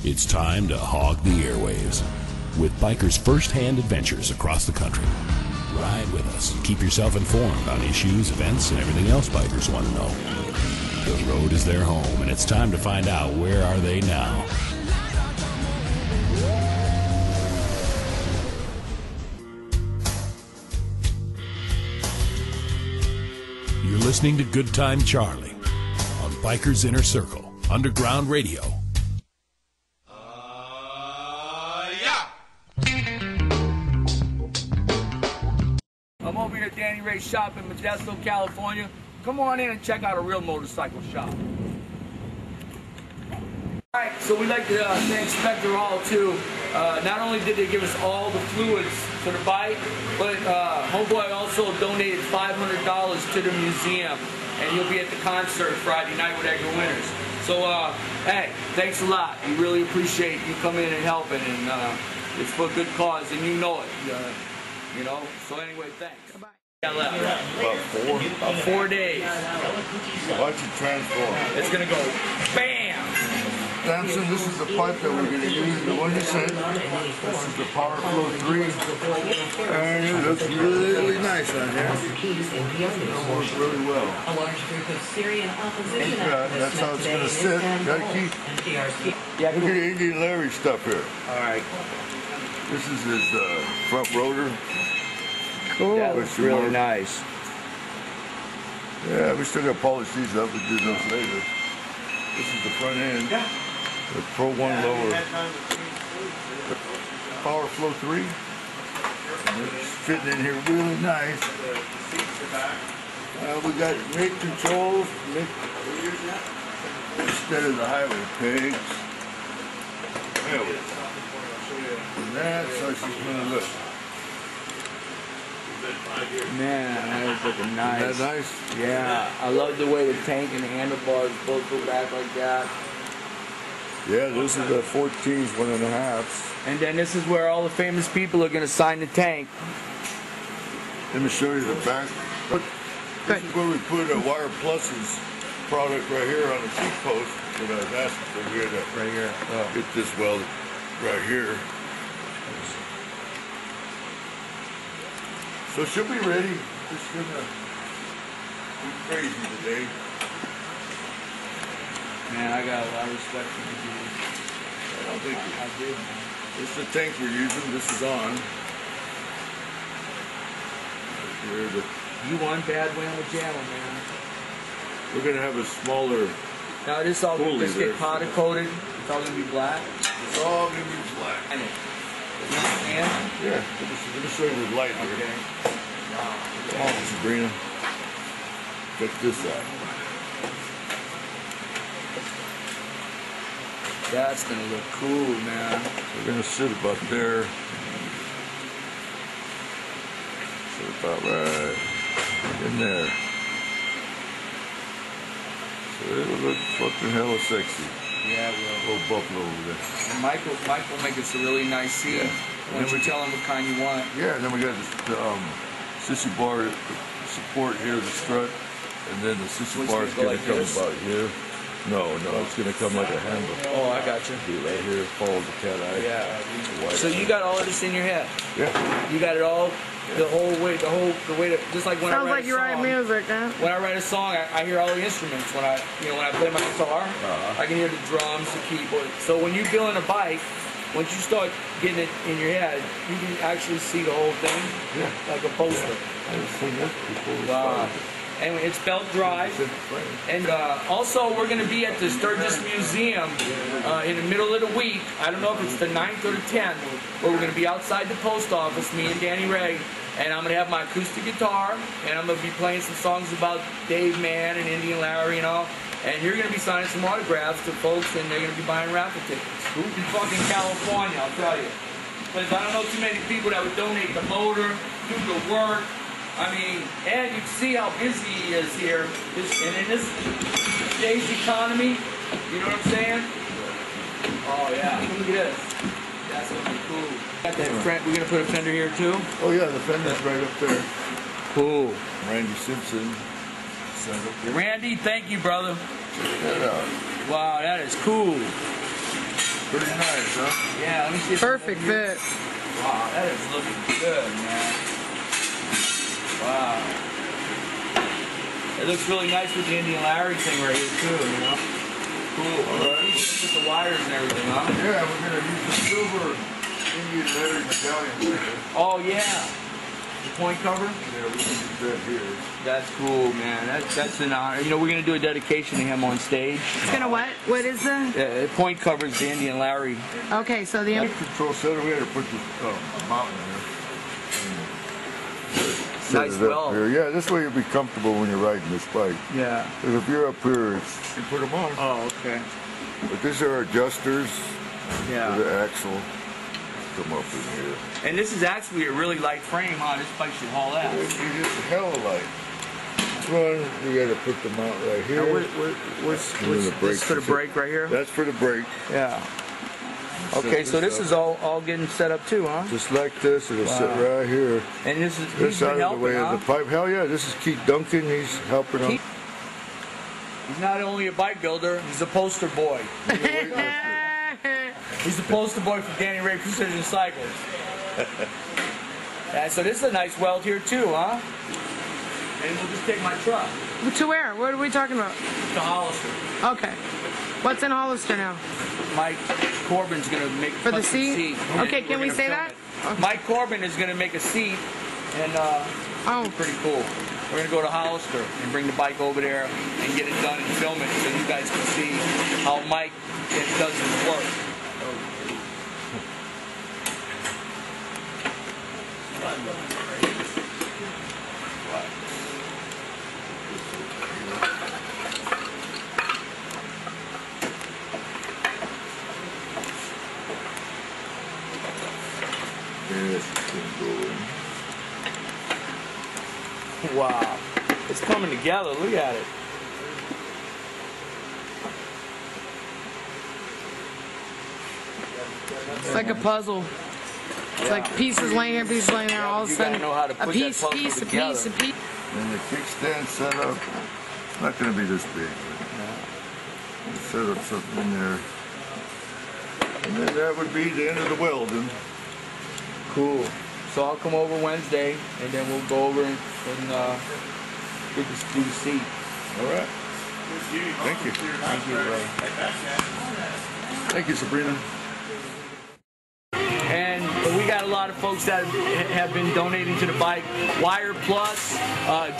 It's time to hog the airwaves with bikers' first-hand adventures across the country. Ride with us. Keep yourself informed on issues, events, and everything else bikers want to know. The road is their home, and it's time to find out where are they now. You're listening to Good Time Charlie on Bikers Inner Circle, Underground Radio. I'm over here at Danny Ray's shop in Modesto, California. Come on in and check out a real motorcycle shop. Alright, so we'd like to thank Spectre Hall too. Not only did they give us all the fluids for the bike, but homeboy also donated $500 to the museum, and he'll be at the concert Friday night with Edgar Winters. So, hey, thanks a lot. We really appreciate you coming in and helping, and it's for a good cause, and you know it. You know, so anyway, thanks. Got left. About 4 days. Watch it transform. It's gonna go BAM! Samson, this is the pipe that we're going to use, the one you said. This is the Power Flow 3. And it looks really nice on here. It works really well. Yeah, that's how it's going to sit. Gotta keep. Look at the Indian Larry stuff here. Alright. This is his front rotor. Cool. That looks really nice. Yeah, we still got to polish these up. We'll do those later. This is the front end. The Pro 1 lower. Power Flow 3. And it's fitting in here really nice. We got mid controls. Instead of the highway pegs. There we go. And that's how she's going to look. Man, that is looking nice. Isn't that nice? Yeah, I love the way the tank and the handlebars both go back like that. Yeah, this is the 14s, 1.5s. And then this is where all the famous people are going to sign the tank. Let me show you the back. This is where we put a Wire Plus's product right here on the seat post. That I was asking for here to right here. Get this welded right here. So she'll be ready. Just gonna be crazy today. Man, I got a lot of respect for you. I think I did, man. This is the tank we're using. This is on. Right here, You one bad whale with jamming, man. we're gonna have a smaller. Now this all gonna just get powder coated. It's all gonna be black. It's all gonna be black. And you understand? Yeah. Let me show you the light here. Okay. Come on, Sabrina. Check this out. That's gonna look cool, man. We're gonna sit about there. Sit about right in there. So it'll look fucking hella sexy. Yeah, it will. Little buffalo over there. And Mike will make us a really nice seat. Yeah. Once you tell him what kind you want. Yeah, and then we got the sissy bar support here, the strut, and then the sissy bar is gonna come about here. No, it's gonna come like a handle. Oh, I got you. Be right here, follow the cat eye. Yeah. So you got all of this in your head. Yeah. You got it all, the way to, just like when Sounds I write like you write music, huh? When I write a song, I hear all the instruments. When I play my guitar, I can hear the drums, the keyboard. So when you build a bike, once you start getting it in your head, you can actually see the whole thing, like a poster. I've seen this before. Wow. And it's belt drive. And also, we're going to be at the Sturgis Museum in the middle of the week. I don't know if it's the 9th or the 10th, where we're going to be outside the post office, me and Danny Ray. And I'm going to have my acoustic guitar, and I'm going to be playing some songs about Dave Mann and Indian Larry and all. And you're going to be signing some autographs to folks, and they're going to be buying raffle tickets. Who's in fucking California, I'll tell you. Because I don't know too many people that would donate the motor, do the work. I mean, and you can see how busy he is here. And in this today's economy, you know what I'm saying? Oh, yeah. Look at this. That's going to be cool. Got that we're going to put a fender here, too? Oh, yeah, the fender's right up there. Cool. Randy Simpson. Randy, thank you, brother. Check that out. Wow, that is cool. Pretty nice, huh? Yeah, let me see. Perfect fit. Wow, that is looking good, man. Wow. It looks really nice with the Indian Larry thing right here too, you know? Cool. Alright. With the wires and everything, huh? Yeah, we're going to use the silver Indian Larry medallion right here. Oh, yeah. The point cover? Yeah, we can use that here. That's cool, man. That's an honor. You know, we're going to do a dedication to him on stage. It's gonna what? What is the? Point covers the Indian Larry. Okay, so the. Control center, we had to put this mountain here. Nice weld. Here. Yeah, this way you'll be comfortable when you're riding this bike. Yeah. Because if you're up here, you put them on. Oh, okay. But these are adjusters Yeah. for the axle. Come up in here. And this is actually a really light frame, huh? This bike should haul ass. It's hella light. This one, we got to put the mount right here. What's this for the brake right here? That's for the brake. Yeah. Okay, so this is all getting set up too, huh? Just like this, it'll sit right here. And this is This out of the way of the pipe. Hell yeah, this is Keith Duncan. He's helping us. He's not only a bike builder, he's a poster boy. He's the poster boy for Danny Ray Precision Cycles. Yeah, so this is a nice weld here too, huh? And we'll just take my truck To where? What are we talking about? to Hollister. Okay. What's in Hollister now? Mike Corbin's gonna make For the custom seat? Okay, We're can we gonna say film that? it. Okay. Mike Corbin is gonna make a seat, and Oh, pretty cool. We're gonna go to Hollister and bring the bike over there and get it done and film it so you guys can see how Mike does his work. Wow, it's coming together. Look at it. it's like a puzzle. It's like pieces laying here, pieces laying there. All of a You gotta sudden, know how to a put piece, that puzzle piece, a together. piece, a piece. And the kickstand setup, it's not going to be this big. But set up something in there. And then that would be the end of the welding. Cool. So I'll come over Wednesday, and then we'll go over and get this do the seat. All right. Thank you. Thank you, Ray. Thank you, Sabrina. And we got a lot of folks that have been donating to the bike. Wire Plus,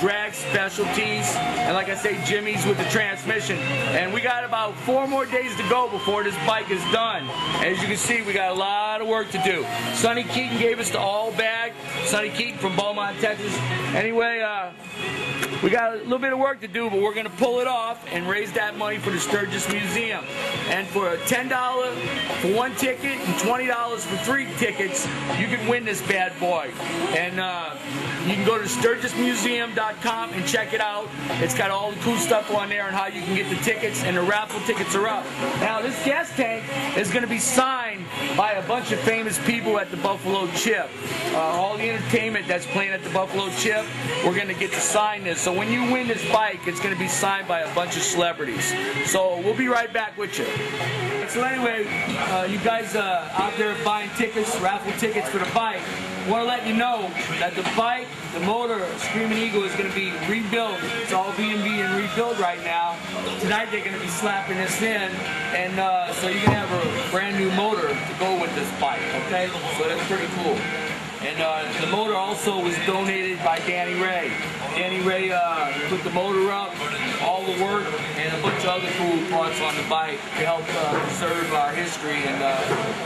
Drag Specialties, and like I say, Jimmy's with the transmission. And we got about 4 more days to go before this bike is done. As you can see, we got a lot of work to do. Sonny Keaton gave us the all bag. Sonny Keaton from Beaumont, Texas. Anyway, we got a little bit of work to do, but we're going to pull it off and raise that money for the Sturgis Museum. And for $10 for 1 ticket and $20 for 3 tickets, you can win this bad boy. And you can go to SturgisMuseum.com and check it out. It's got all the cool stuff on there and how you can get the tickets, and the raffle tickets are up. Now, this gas tank is going to be signed by a bunch of famous people at the Buffalo Chip. All the entertainment that's playing at the Buffalo Chip, we're going to get to sign this. So when you win this bike, it's going to be signed by a bunch of celebrities. So we'll be right back with you. So anyway, you guys out there buying tickets, raffle tickets for the bike, I want to let you know that the bike, the motor, Screaming Eagle is going to be rebuilt. It's all being rebuilt right now. Tonight they're going to be slapping this in, and so you're going to have a brand new motor to go with this bike, okay? So that's pretty cool. And the motor also was donated by Danny Ray. Danny Ray put the motor up, all the work, and a bunch of other cool parts on the bike to help preserve our history and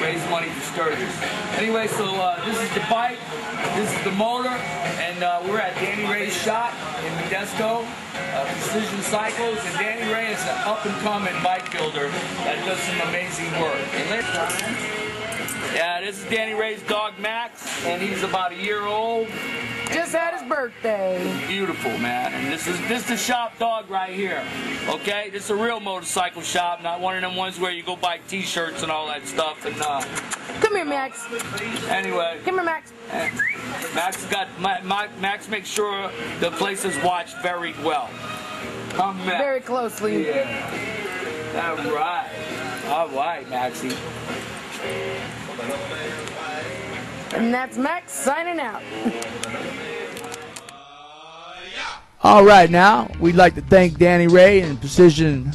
raise money for Sturgis. Anyway, so this is the bike, this is the motor, and we're at Danny Ray's shop in Modesto, Precision Cycles, and Danny Ray is an up-and-coming bike builder that does some amazing work. And yeah, this is Danny Ray's dog Max, and he's about a year old. Just had his birthday. Beautiful, man. And this is the shop dog right here. Okay, this is a real motorcycle shop, not one of them ones where you go buy T-shirts and all that stuff. And Come here, Max. anyway, Come here, Max. Max makes sure the place is watched very well. Come back. Very closely. Yeah. All right, Maxie. And that's Max signing out. All right, now we'd like to thank Danny Ray and Precision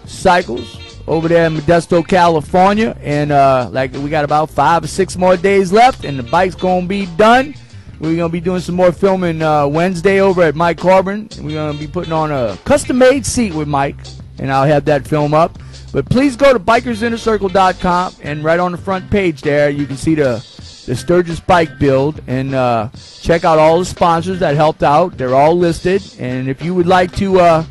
Cycles over there in Modesto, California. And like we got about 5 or 6 more days left, and the bike's gonna be done. We're gonna be doing some more filming Wednesday over at Mike Corbin. We're gonna be putting on a custom-made seat with Mike, and I'll have that film up. But please go to bikersinnercircle.com, and right on the front page there, you can see the Sturgis bike build, and check out all the sponsors that helped out. They're all listed, and if you would like to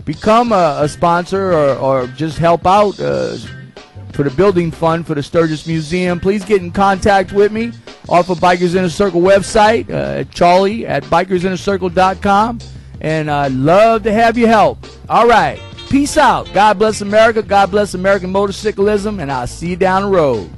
become a sponsor or just help out for the building fund for the Sturgis Museum, please get in contact with me off of Bikers Inner Circle website, Charlie at bikersinnercircle.com, and I'd love to have your help. All right, peace out. God bless America. God bless American motorcyclism, and I'll see you down the road.